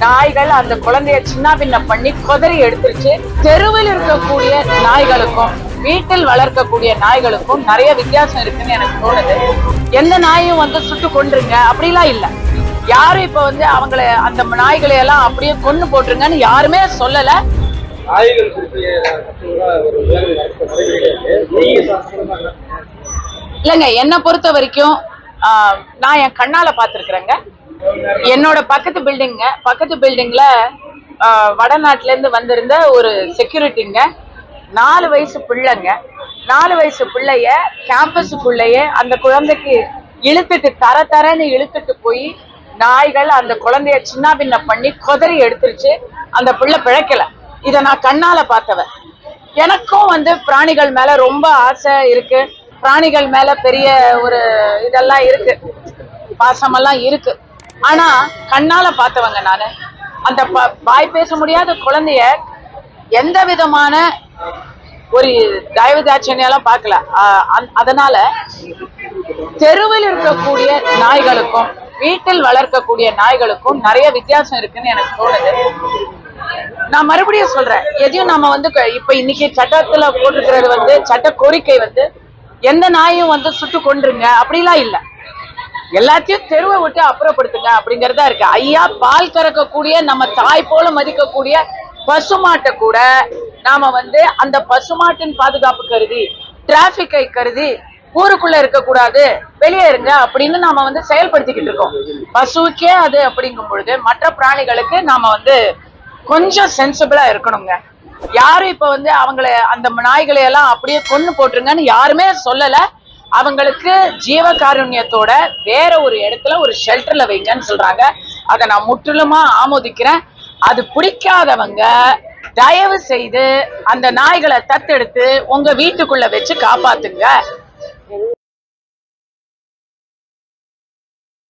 நாய்கள் அந்த குழந்தைய சின்ன பின்ன பண்ணி கொதறி எடுத்துருச்சு. தெருவில் இருக்கக்கூடிய நாய்களுக்கும் வீட்டில் வளர்க்கக்கூடிய நாய்களுக்கும் நிறைய வித்தியாசம் இருக்குன்னு எனக்கு தோணுது. எந்த நாயும் வந்து சுட்டு கொன்றுங்க அப்படிலாம் இல்ல. யாரும் இப்ப வந்து அவங்கள அந்த நாய்களை எல்லாம் அப்படியே கொன்னு போட்டுருங்கன்னு யாருமே சொல்லல. இல்லங்க, என்னை பொறுத்த வரைக்கும் நான் என் கண்ணால பாத்துருக்கிறேங்க. என்னோட பக்கத்து பில்டிங்ல வடநாட்டுல இருந்து வந்திருந்த ஒரு செக்யூரிட்டிங்க, 4 வயசு பிள்ளைங்க. 4 வயசு பிள்ளைய கேம்பஸுக்குள்ளேயே அந்த குழந்தைக்கு இழுத்துட்டு தரன்னு இழுத்துட்டு போய் நாய்கள் அந்த குழந்தைய சின்ன பின்ன பண்ணி கொதறி எடுத்துருச்சு. அந்த பிள்ளை பிழைக்கல. இத நான் கண்ணால பார்த்தவன். எனக்கும் வந்து பிராணிகள் மேல ரொம்ப ஆசை இருக்கு. பிராணிகள் மேல பெரிய ஒரு இதெல்லாம் இருக்கு, பாசமெல்லாம் இருக்கு. ஆனா கண்ணால பார்த்தவங்க நானு. அந்த வாய் பேச முடியாத குழந்தைய எந்த விதமான ஒரு தயவு தாட்சணியெல்லாம் பார்க்கல. அதனால தெருவில் இருக்கக்கூடிய நாய்களுக்கும் வீட்டில் வளர்க்கக்கூடிய நாய்களுக்கும் நிறைய வித்தியாசம் இருக்குன்னு எனக்கு தோணுது. நான் மறுபடியும் சொல்றேன், எதையும் நம்ம வந்து இப்ப இன்னைக்கு சட்டத்துல போட்டிருக்கிறது வந்து சட்ட கோரிக்கை வந்து எந்த நாயும் வந்து சுட்டு கொன்றுங்க அப்படிலாம் இல்ல. எல்லாத்தையும் தெருவை விட்டு அப்புறப்படுத்துங்க அப்படிங்கறதா இருக்கு. ஐயா, பால் கறக்கக்கூடிய நம்ம தாய் போல மதிக்கக்கூடிய பசுமாட்டை கூட நாம வந்து அந்த பசுமாட்டின் பாதுகாப்பு கருதி, டிராபிக்கை கருதி ஊருக்குள்ள இருக்க கூடாது, வெளியே இருங்க அப்படின்னு நாம வந்து செயல்படுத்திக்கிட்டு இருக்கோம். பசுவுக்கே அது அப்படிங்கும் பொழுது மற்ற பிராணிகளுக்கு நாம வந்து கொஞ்சம் சென்சிபிளா இருக்கணுங்க. யாரும் இப்ப வந்து அவங்கள அந்த நாய்களை எல்லாம் அப்படியே கொன்னு போட்டுருங்கன்னு யாருமே சொல்லல. அவங்களுக்கு ஜீவகாருண்யத்தோட வேற ஒரு இடத்துல ஒரு ஷெல்டர்ல வைங்கன்னு சொல்றாங்க. அதை நான் முற்றிலுமா ஆமோதிக்கிறேன். அது பிடிக்காதவங்க தயவு செய்து அந்த நாய்களை தத்தெடுத்து உங்க வீட்டுக்குள்ள வச்சு காப்பாத்துங்க.